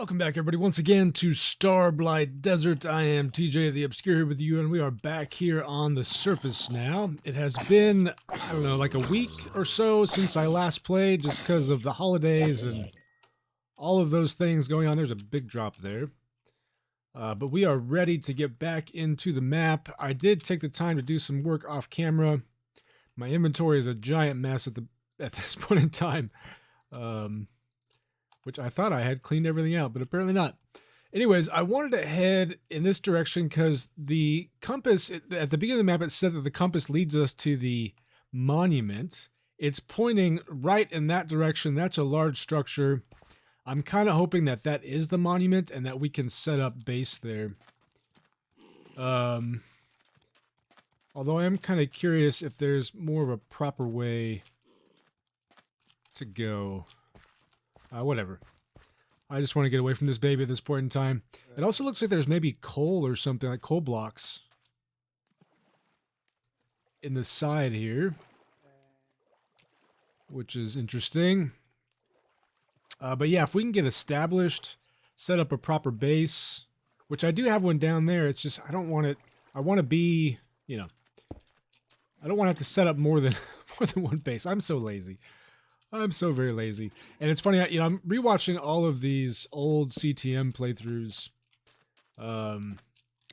Welcome back, everybody, once again to Starblight Desert. I am TJ the Obscure here with you, and we are back here on the surface now. It has been, I don't know, like a week or so since I last played, just because of the holidays and all of those things going on. There's a big drop there. But we are ready to get back into the map. I did take the time to do some work off camera. My inventory is a giant mess at this point in time. Which I thought I had cleaned everything out, but apparently not. Anyways, I wanted to head in this direction because the compass, at the beginning of the map, it said that the compass leads us to the monument. It's pointing right in that direction. That's a large structure. I'm kind of hoping that that is the monument and that we can set up base there. Although I am kind of curious if there's more of a proper way to go. Whatever. I just want to get away from this baby at this point in time. It also looks like there's maybe coal or something, like coal blocks in the side here, which is interesting. But yeah, if we can get established, set up a proper base, which I do have one down there. It's just, I don't want it, I want to be, you know, I don't want to have to set up more than one base. I'm so lazy. I'm so very lazy. And it's funny, you know, I'm rewatching all of these old CTM playthroughs,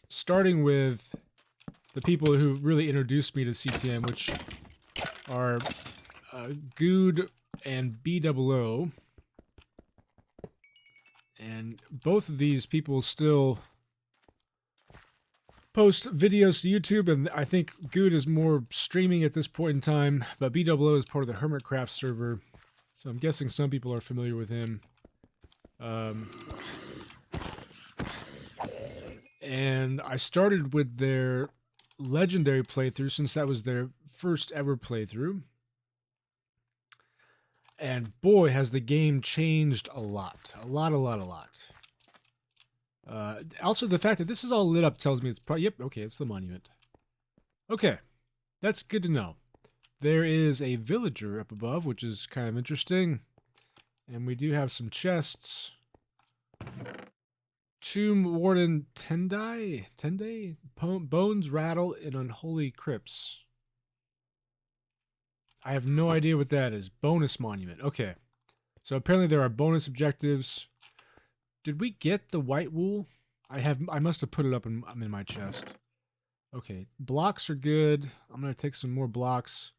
starting with the people who really introduced me to CTM, which are Good and BOO. And both of these people still post videos to YouTube, and I think Good is more streaming at this point in time, but BOO is part of the Hermitcraft server, so I'm guessing some people are familiar with him. And I started with their legendary playthrough, since that was their first ever playthrough. And boy, has the game changed a lot. A lot. Also, the fact that this is all lit up tells me it's probably, yep, okay, it's the monument. Okay, that's good to know. There is a villager up above, which is kind of interesting. And we do have some chests. Tomb Warden Tendai? Bones rattle in unholy crypts. I have no idea what that is. Bonus monument. Okay. So apparently there are bonus objectives. Did we get the white wool? I must have put it up in my chest. Okay, blocks are good. I'm going to take some more blocks.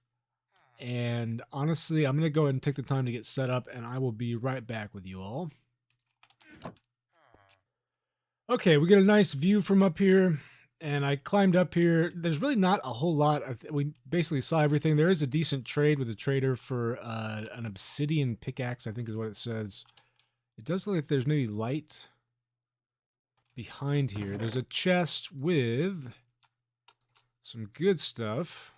And honestly, I'm going to go ahead and take the time to get set up, and I will be right back with you all. Okay, we get a nice view from up here, and I climbed up here. There's really not a whole lot. We basically saw everything. There is a decent trade with a trader for an obsidian pickaxe, I think is what it says. It does look like there's maybe light behind here. There's a chest with some good stuff.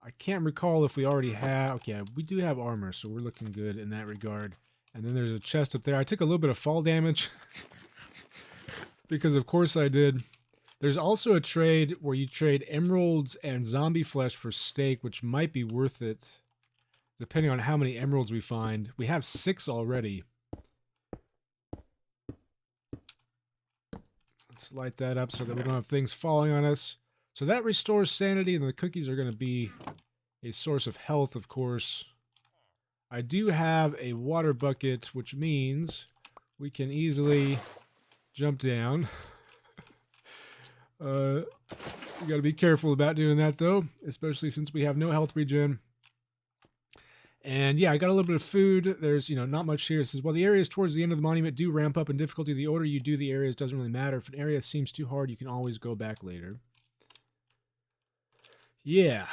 I can't recall if we already have... Okay, we do have armor, so we're looking good in that regard. And then there's a chest up there. I took a little bit of fall damage. Because of course I did. There's also a trade where you trade emeralds and zombie flesh for steak, which might be worth it, depending on how many emeralds we find. We have 6 already. Let's light that up so that we don't have things falling on us. So that restores sanity, and the cookies are going to be a source of health, of course. I do have a water bucket, which means we can easily jump down. You got to be careful about doing that, though, especially since we have no health regen. And yeah, I got a little bit of food. There's, you know, not much here. It says, while the areas towards the end of the monument do ramp up in difficulty, the order you do the areas doesn't really matter. If an area seems too hard, you can always go back later. Yeah,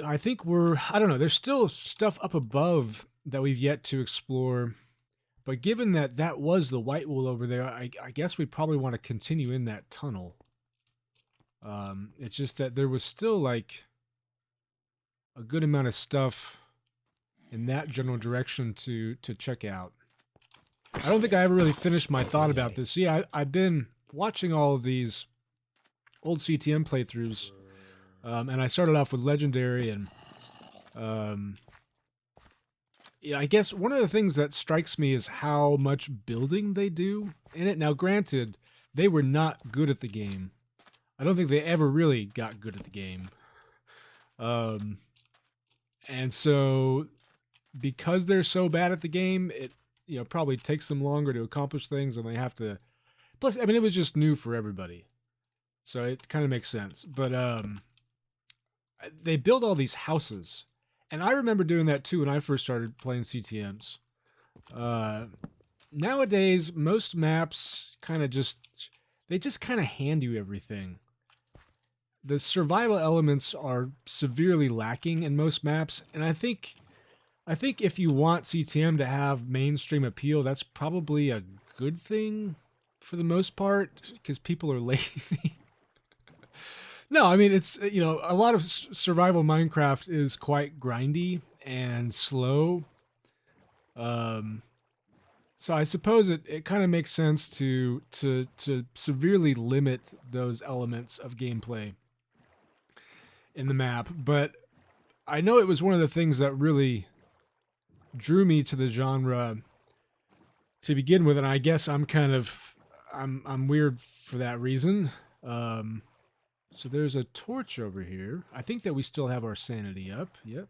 I think I don't know, there's still stuff up above that we've yet to explore. But given that that was the white wool over there, I guess we probably want to continue in that tunnel. It's just that there was still, like, a good amount of stuff in that general direction to check out. I don't think I ever really finished my thought about this. See, I've been watching all of these old CTM playthroughs, and I started off with Legendary, and Yeah, I guess one of the things that strikes me is how much building they do in it. Now, granted, they were not good at the game. I don't think they ever really got good at the game. Um, and so because they're so bad at the game, it probably takes them longer to accomplish things, and they have to. Plus, I mean, it was just new for everybody, so it kind of makes sense. But they build all these houses, and I remember doing that too when I first started playing CTMs. Uh, Nowadays, most maps kind of just kind of hand you everything. The survival elements are severely lacking in most maps, and I think if you want CTM to have mainstream appeal, that's probably a good thing for the most part because people are lazy. No, I mean it's a lot of survival Minecraft is quite grindy and slow. Um, so I suppose it kind of makes sense to severely limit those elements of gameplay in the map. But I know it was one of the things that really drew me to the genre to begin with, and I guess I'm weird for that reason. So there's a torch over here. I think that we still have our sanity up. Yep.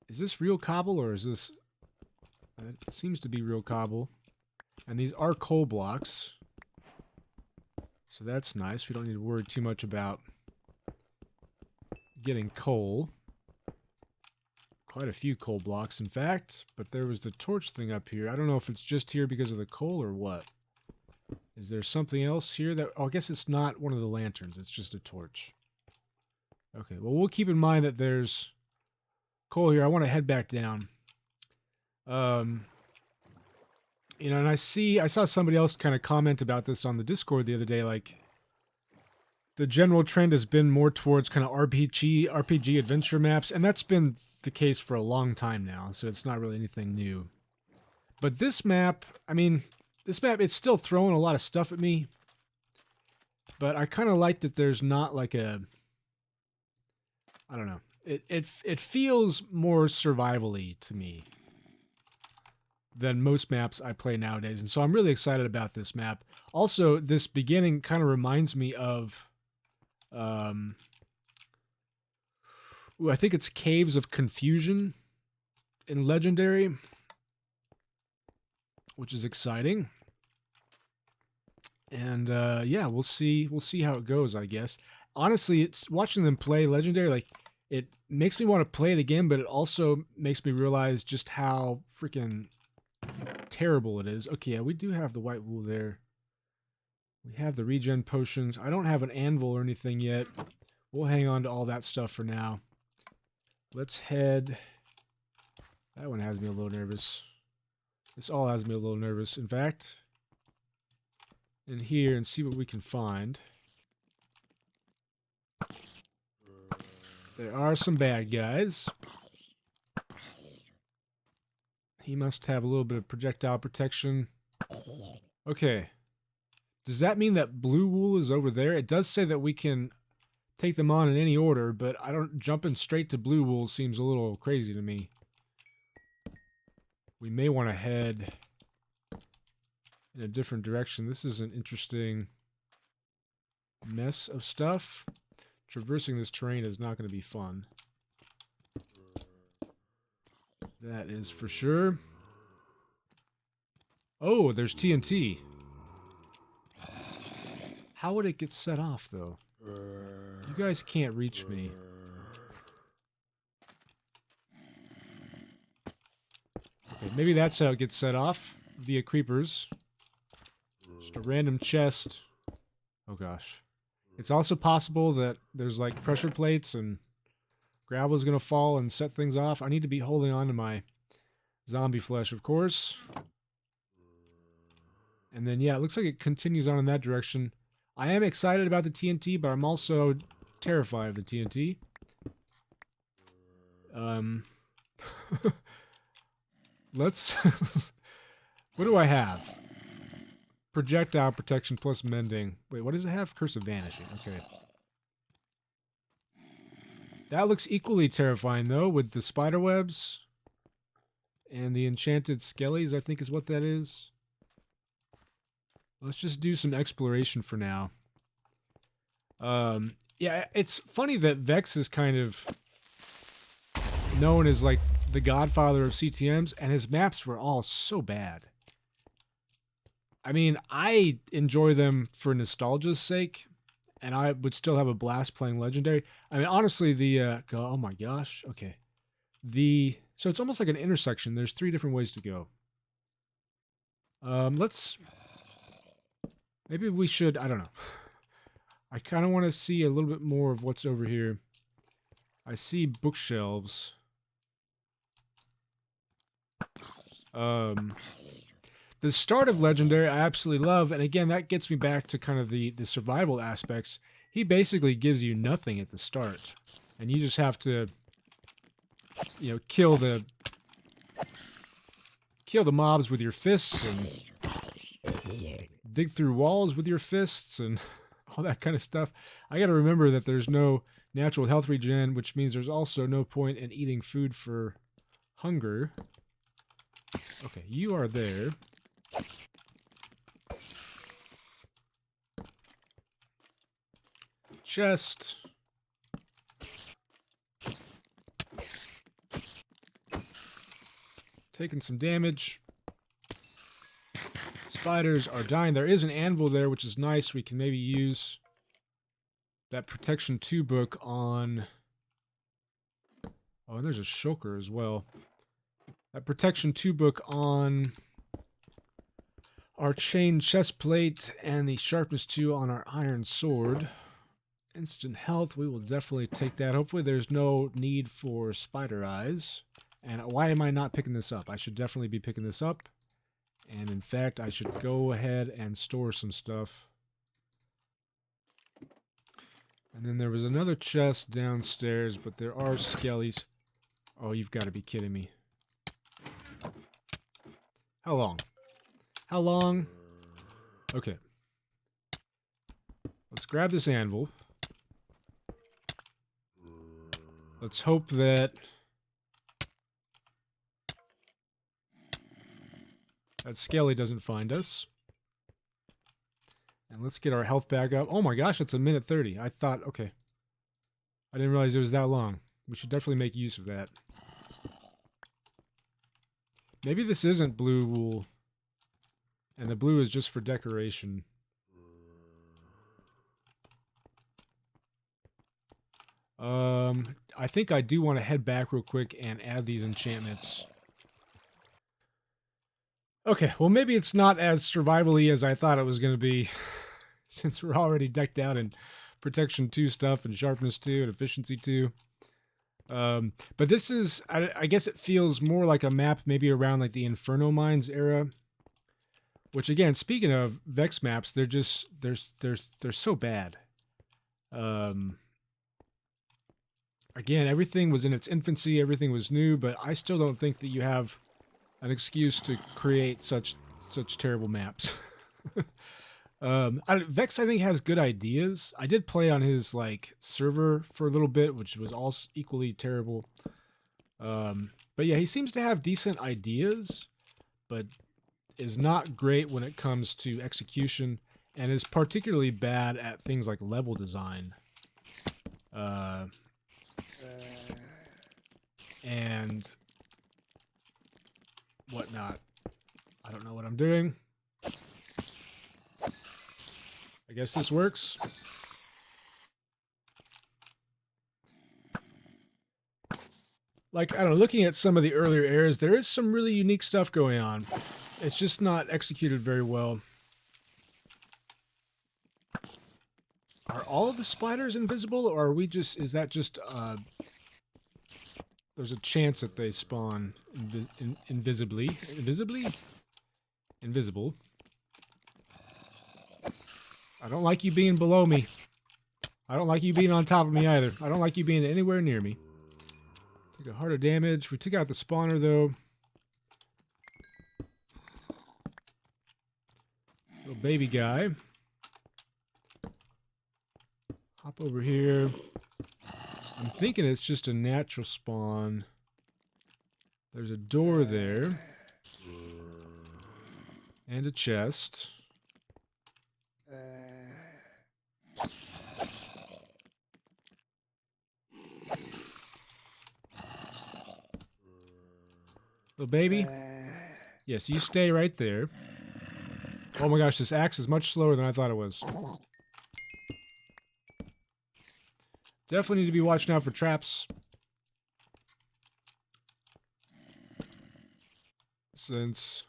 Is this real cobble or is this? It seems to be real cobble. And these are coal blocks. So that's nice. We don't need to worry too much about getting coal. Quite a few coal blocks, in fact. But there was the torch thing up here. I don't know if it's just here because of the coal or what. Is there something else here that... Oh, I guess it's not one of the lanterns. It's just a torch. Okay, well, we'll keep in mind that there's coal here. I want to head back down. And I saw somebody else kind of comment about this on the Discord the other day, like, the general trend has been more towards kind of RPG adventure maps, and that's been the case for a long time now, so it's not really anything new. But this map, it's still throwing a lot of stuff at me, but I kind of like that there's not like a... I don't know. It feels more survival-y to me than most maps I play nowadays. And so I'm really excited about this map. Also, this beginning kind of reminds me of... I think it's Caves of Confusion in Legendary, which is exciting. And yeah, we'll see how it goes, I guess. Honestly, it's watching them play Legendary, like, it makes me want to play it again, but it also makes me realize just how freaking terrible it is. Okay, yeah, we do have the white wool there. We have the regen potions. I don't have an anvil or anything yet. We'll hang on to all that stuff for now. Let's head... That one has me a little nervous. This all has me a little nervous, in fact. In here and see what we can find. There are some bad guys. He must have a little bit of projectile protection. Okay. Does that mean that blue wool is over there? It does say that we can take them on in any order, but jumping straight to blue wool seems a little crazy to me. We may want to head in a different direction. This is an interesting mess of stuff. Traversing this terrain is not going to be fun. That is for sure. Oh, there's TNT. How would it get set off, though? You guys can't reach me. Okay, maybe that's how it gets set off. Via creepers. Just a random chest. Oh gosh. It's also possible that there's like pressure plates and gravel's gonna fall and set things off. I need to be holding on to my zombie flesh, of course. And then, yeah, it looks like it continues on in that direction. I am excited about the TNT, but I'm also terrified of the TNT. Let's... What do I have? Projectile protection plus mending. Wait, what does it have? Curse of vanishing. Okay. That looks equally terrifying, though, with the spider webs. And the enchanted skellies, I think is what that is. Let's just do some exploration for now. Yeah, it's funny that Vex is kind of known as like the godfather of CTMs, and his maps were all so bad. I mean, I enjoy them for nostalgia's sake, and I would still have a blast playing Legendary. I mean, honestly, oh my gosh, okay. So it's almost like an intersection. There's 3 different ways to go. Maybe we should, I don't know. I kind of want to see a little bit more of what's over here. I see bookshelves. The start of Legendary I absolutely love, and again, that gets me back to kind of the survival aspects. He basically gives you nothing at the start, and you just have to, you know, kill the mobs with your fists and dig through walls with your fists and all that kind of stuff. I got to remember that there's no natural health regen, which means there's also no point in eating food for hunger. Okay, you are there. Chest. Taking some damage. Spiders are dying. There is an anvil there, which is nice. We can maybe use that protection 2 book on... Oh, and there's a shulker as well. That protection 2 book on our chain chest plate and the sharpness 2 on our iron sword. Instant health, we will definitely take that. Hopefully there's no need for spider eyes. And why am I not picking this up? I should definitely be picking this up. And in fact, I should go ahead and store some stuff. And then there was another chest downstairs, but there are skellies. Oh, you've got to be kidding me. How long? How long? Okay. Let's grab this anvil. Let's hope that skelly doesn't find us. And let's get our health back up. Oh my gosh, it's 1:30. I thought, okay. I didn't realize it was that long. We should definitely make use of that. Maybe this isn't blue wool. And the blue is just for decoration. I think I do want to head back real quick and add these enchantments. Okay, well maybe it's not as survival-y as I thought it was going to be, since we're already decked out in protection 2 stuff and sharpness 2 and efficiency 2. But this is, I guess it feels more like a map maybe around like the Inferno Mines era. Which again, speaking of Vex maps, they're just, they're so bad. Again, everything was in its infancy, everything was new, but I still don't think that you have an excuse to create such terrible maps. Vex, I think, has good ideas. I did play on his like server for a little bit, which was all equally terrible. But yeah, he seems to have decent ideas, but is not great when it comes to execution, and is particularly bad at things like level design. And whatnot. I don't know what I'm doing. I guess this works. Like, I don't know, looking at some of the earlier eras, there is some really unique stuff going on. It's just not executed very well. Are all of the spiders invisible, or are we just, is that just, there's a chance that they spawn invisibly. Invisible. I don't like you being below me. I don't like you being on top of me either. I don't like you being anywhere near me. Take a heart of damage. We took out the spawner, though. Little baby guy. Hop over here. I'm thinking it's just a natural spawn There's a door there. And a chest. Little baby? Yes, you stay right there. Oh my gosh, this axe is much slower than I thought it was. Definitely need to be watching out for traps. Since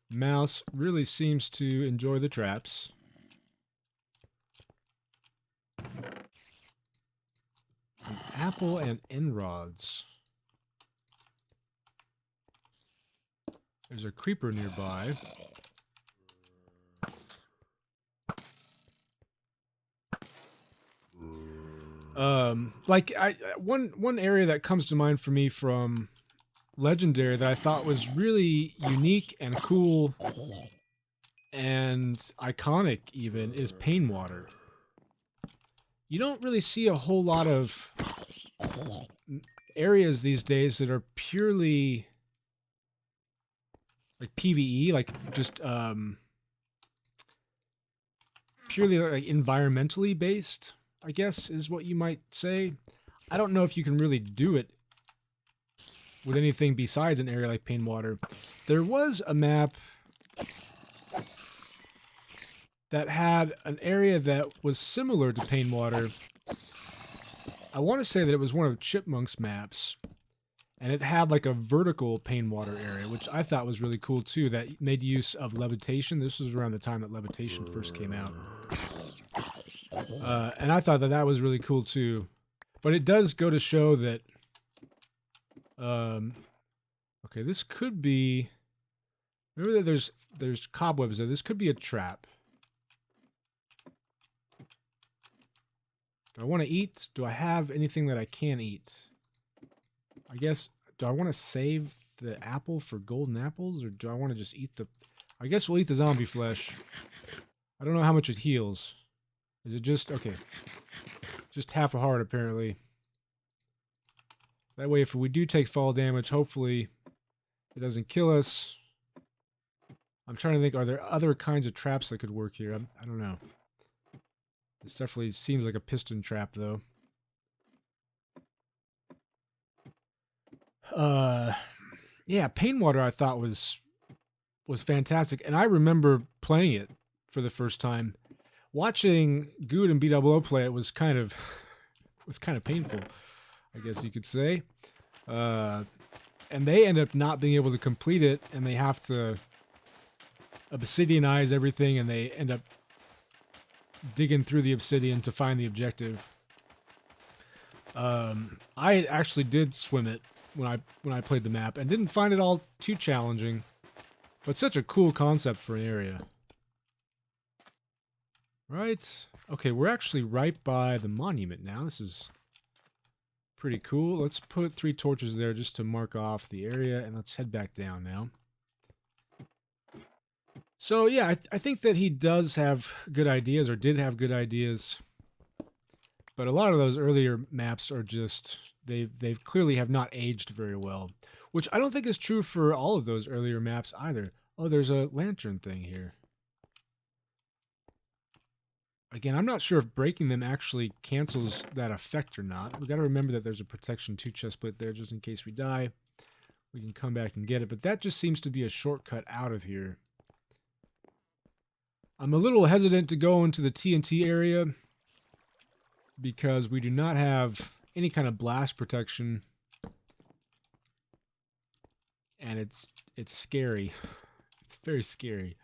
Mouse really seems to enjoy the traps. An apple and end rods. There's a creeper nearby. One area that comes to mind for me from Legendary that I thought was really unique and cool and iconic even is Pain Water. You don't really see a whole lot of areas these days that are purely like PvE, like just purely like environmentally based, I guess is what you might say. I don't know if you can really do it with anything besides an area like Pain Water. There was a map that had an area that was similar to Pain Water. I want to say that it was one of Chipmunk's maps, and it had like a vertical Pain Water area, which I thought was really cool too, that made use of levitation. This was around the time that levitation first came out. And I thought that that was really cool too. But it does go to show that okay, this could be, remember that there's cobwebs there. This could be a trap. Do I want to eat? Do I have anything that I can eat? I guess, do I want to save the apple for golden apples, or do I want to just eat the, I guess we'll eat the zombie flesh. I don't know how much it heals. Is it just, okay, just half a heart apparently. That way if we do take fall damage, hopefully it doesn't kill us. I'm trying to think, are there other kinds of traps that could work here? I don't know. This definitely seems like a piston trap, though. Yeah, Pain Water I thought was fantastic, and I remember playing it for the first time. Watching Good and BOO play it was kind of painful, I guess you could say. And they end up not being able to complete it, and they have to obsidianize everything, and they end up digging through the obsidian to find the objective. I actually did swim it when I played the map and didn't find it all too challenging, but such a cool concept for an area. Right. Okay, we're actually right by the monument now. This is pretty cool. Let's put 3 torches there just to mark off the area, and let's head back down now. So yeah, I think that he does have good ideas, or did have good ideas. But a lot of those earlier maps are just, they've clearly have not aged very well. Which I don't think is true for all of those earlier maps either. Oh, there's a lantern thing here. Again, I'm not sure if breaking them actually cancels that effect or not. We got to remember that there's a protection 2 chest plate there just in case we die. We can come back and get it, but that just seems to be a shortcut out of here. I'm a little hesitant to go into the TNT area because we do not have any kind of blast protection, and it's scary. It's very scary.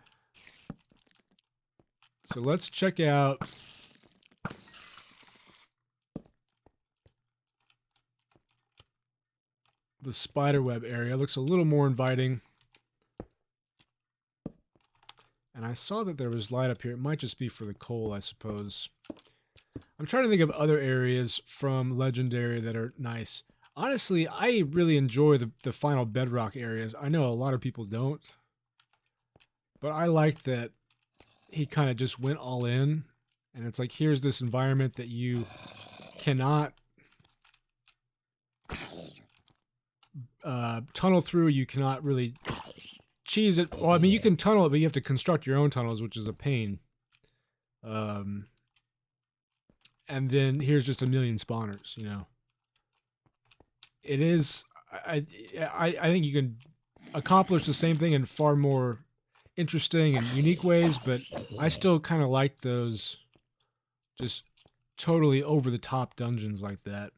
So let's check out the spiderweb area. It looks a little more inviting. And I saw that there was light up here. It might just be for the coal, I suppose. I'm trying to think of other areas from Legendary that are nice. Honestly, I really enjoy the final bedrock areas. I know a lot of people don't. But I like that he kind of just went all in. And it's like, here's this environment that you cannot tunnel through, you cannot really cheese it. Well, I mean, you can tunnel it, but you have to construct your own tunnels, which is a pain. And then here's just a million spawners, you know. It is... I think you can accomplish the same thing in far more interesting and unique ways, but I still kind of like those just totally over-the-top dungeons like that.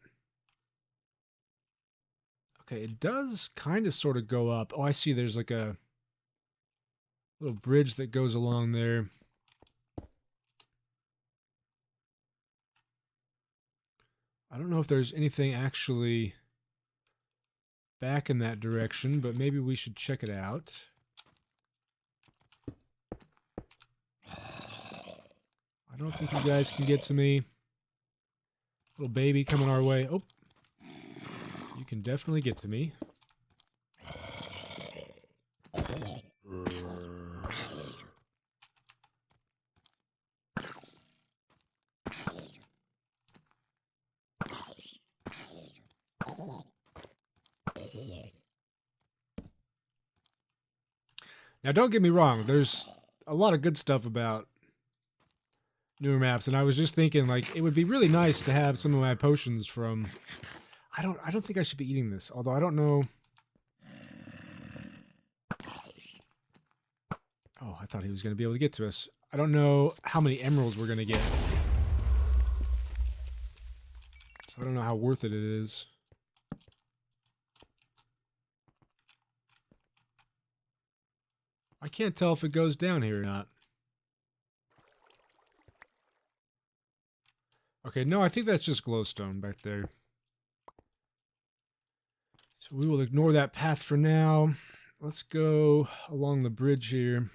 Okay, it does kind of sort of go up. Oh, I see there's like a little bridge that goes along there. I don't know if there's anything actually back in that direction, but maybe we should check it out. I don't think you guys can get to me. Little baby coming our way. Oh, you can definitely get to me. Now, don't get me wrong. There's a lot of good stuff about newer maps, and I was just thinking, like, it would be really nice to have some of my potions from... I don't think I should be eating this, although I don't know... Oh, I thought he was going to be able to get to us. I don't know how many emeralds we're going to get. So I don't know how worth it is. I can't tell if it goes down here or not. Okay, no, I think that's just glowstone back there. So we will ignore that path for now. Let's go along the bridge here.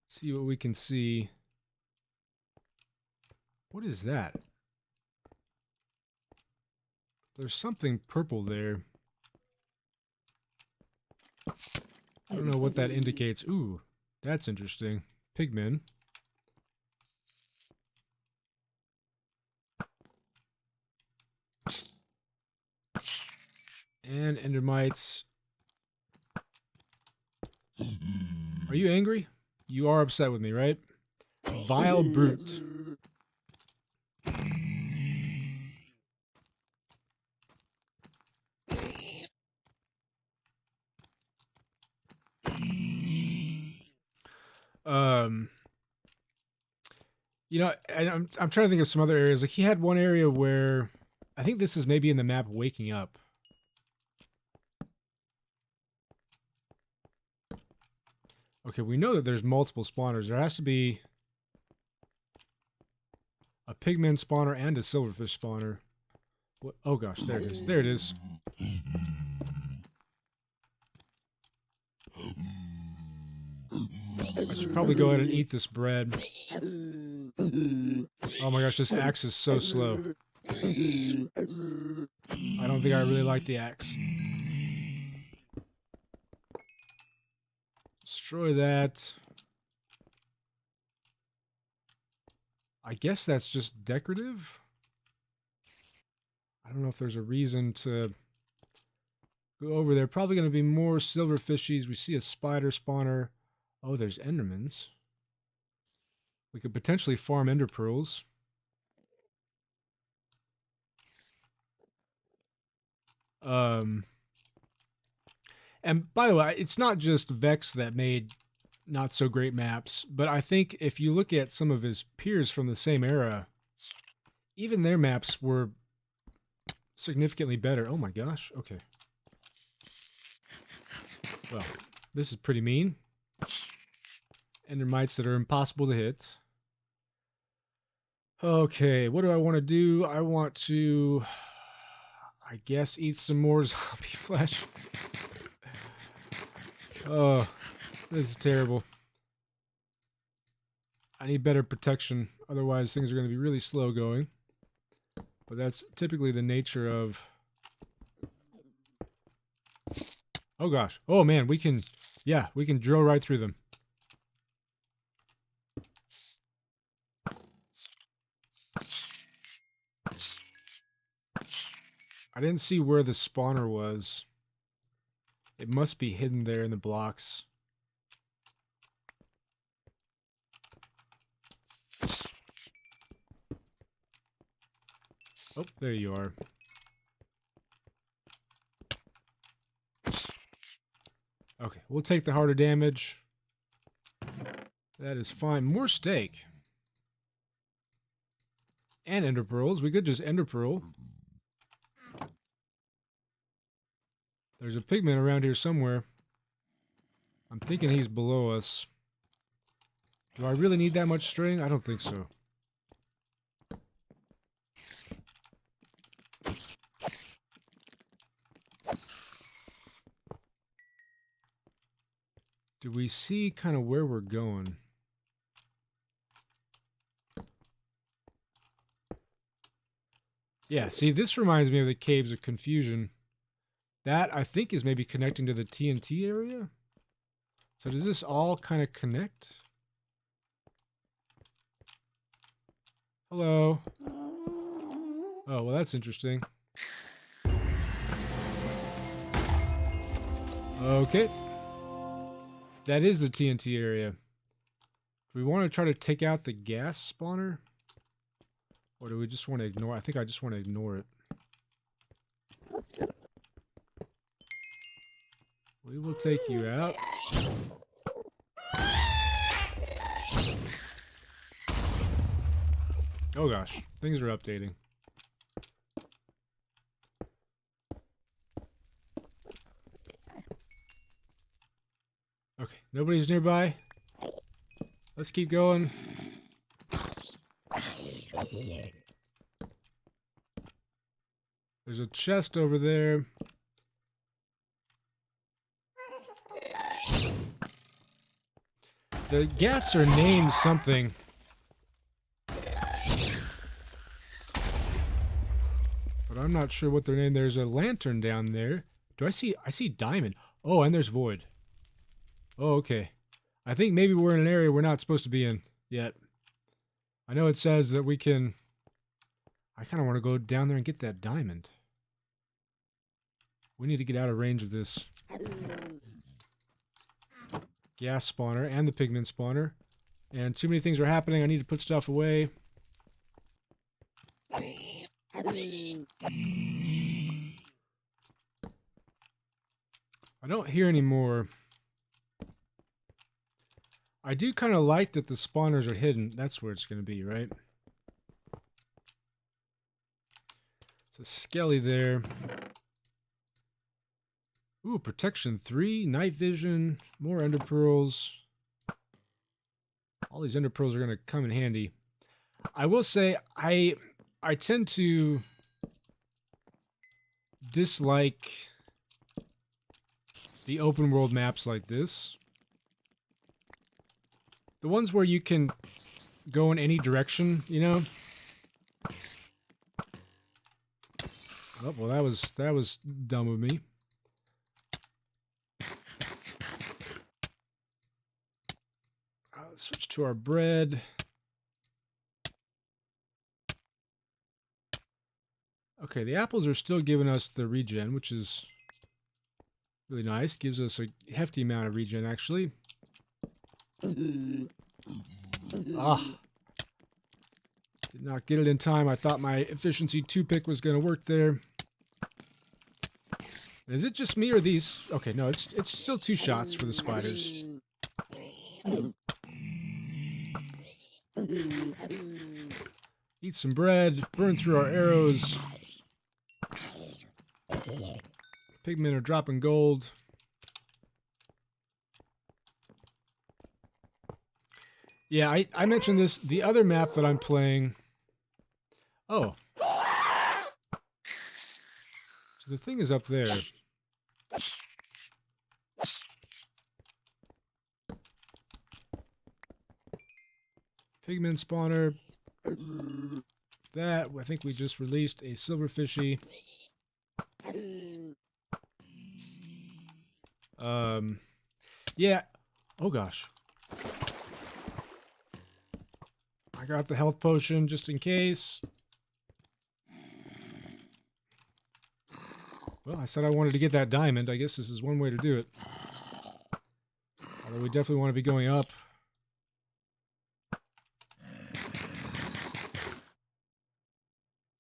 See what we can see. What is that? There's something purple there. I don't know what that indicates. Ooh, that's interesting. Pigmen. And endermites. Are you angry? You are upset with me, right? Vile brute. You know, I'm trying to think of some other areas. Like, he had one area where... I think this is maybe in the map Waking Up. Okay, we know that there's multiple spawners. There has to be a pigman spawner and a silverfish spawner. What? Oh gosh, there it is. There it is. I should probably go ahead and eat this bread. Oh my gosh, this axe is so slow. I don't think I really like the axe. Destroy that. I guess that's just decorative. I don't know if there's a reason to go over there. Probably going to be more silverfishies. We see a spider spawner. Oh, there's endermans. We could potentially farm ender pearls. And by the way, it's not just Vex that made not so great maps, but I think if you look at some of his peers from the same era, even their maps were significantly better. Oh my gosh, okay. Well, this is pretty mean. Endermites that are impossible to hit. Okay, what do I want to do? I want to, I guess, eat some more zombie flesh. Oh, this is terrible. I need better protection, otherwise things are going to be really slow going. But that's typically the nature of... Oh gosh. Oh man, we can... Yeah, we can drill right through them. I didn't see where the spawner was. It must be hidden there in the blocks. Oh, there you are. Okay, we'll take the harder damage. That is fine. More steak. And ender pearls. We could just ender pearl. There's a pigman around here somewhere. I'm thinking he's below us. Do I really need that much string? I don't think so. Do we see kind of where we're going? Yeah, see, this reminds me of the Caves of Confusion. That, I think, is maybe connecting to the TNT area? So does this all kind of connect? Hello. Oh, well, that's interesting. Okay. That is the TNT area. Do we want to try to take out the gas spawner? Or do we just want to ignore it? I think I just want to ignore it. We will take you out. Oh gosh, things are updating. Okay, nobody's nearby. Let's keep going. There's a chest over there. The gas are named something. But I'm not sure what they're named. There's a lantern down there. I see diamond. Oh, and there's void. Oh, okay. I think maybe we're in an area we're not supposed to be in yet. I know it says that we can... I kind of want to go down there and get that diamond. We need to get out of range of this gas spawner and the pigment spawner. And too many things are happening. I need to put stuff away. I don't hear any more. I do kind of like that the spawners are hidden. That's where it's going to be, right? So Skelly there. Ooh, protection 3, night vision, more ender pearls. All these ender pearls are going to come in handy. I will say, I tend to dislike the open world maps like this. The ones where you can go in any direction, you know? Oh, well, that was dumb of me. Let's switch to our bread. Okay, the apples are still giving us the regen, which is really nice. Gives us a hefty amount of regen, actually. Ah. Did not get it in time. I thought my efficiency 2 pick was going to work there. Is it just me or these? Okay, no, it's still 2 shots for the spiders. Eat some bread, burn through our arrows. Pigmen are dropping gold. Yeah, I mentioned this, the other map that I'm playing. Oh. So the thing is up there. Pigman spawner. That, I think we just released a silverfishy. Yeah. Oh gosh. I got the health potion just in case. Well, I said I wanted to get that diamond. I guess this is one way to do it. Although we definitely want to be going up.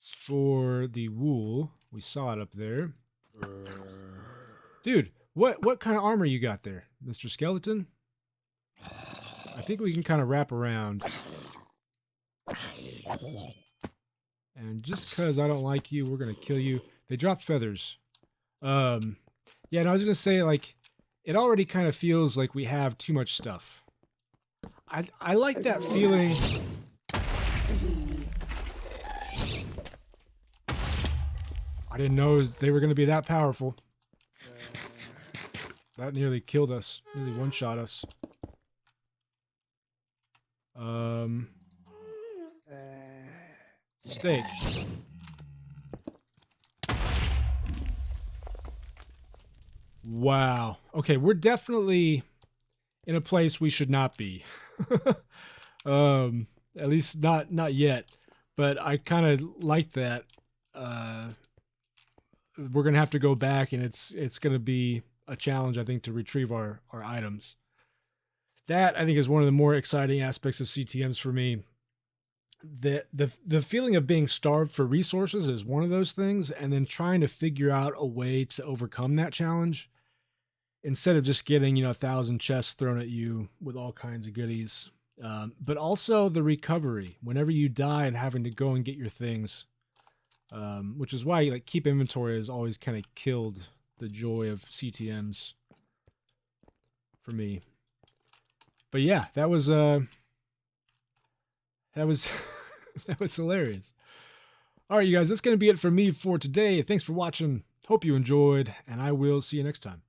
For the wool, we saw it up there. Dude, what kind of armor you got there, Mr. Skeleton? I think we can kind of wrap around. And just because I don't like you, we're going to kill you. They dropped feathers. Yeah, and I was going to say, like, it already kind of feels like we have too much stuff. I like that feeling. I didn't know they were going to be that powerful. That nearly killed us. Nearly one-shot us. Steak. Wow. Okay, we're definitely in a place we should not be. At least not yet. But I kind of like that. We're gonna have to go back, and it's gonna be a challenge, I think, to retrieve our items. That, I think, is one of the more exciting aspects of CTMs for me. The feeling of being starved for resources is one of those things, and then trying to figure out a way to overcome that challenge instead of just getting 1,000 chests thrown at you with all kinds of goodies. But also the recovery whenever you die and having to go and get your things, which is why like keep inventory has always kind of killed the joy of CTMs for me. But yeah, that was that was hilarious. All right, you guys, that's going to be it for me for today. Thanks for watching. Hope you enjoyed, and I will see you next time.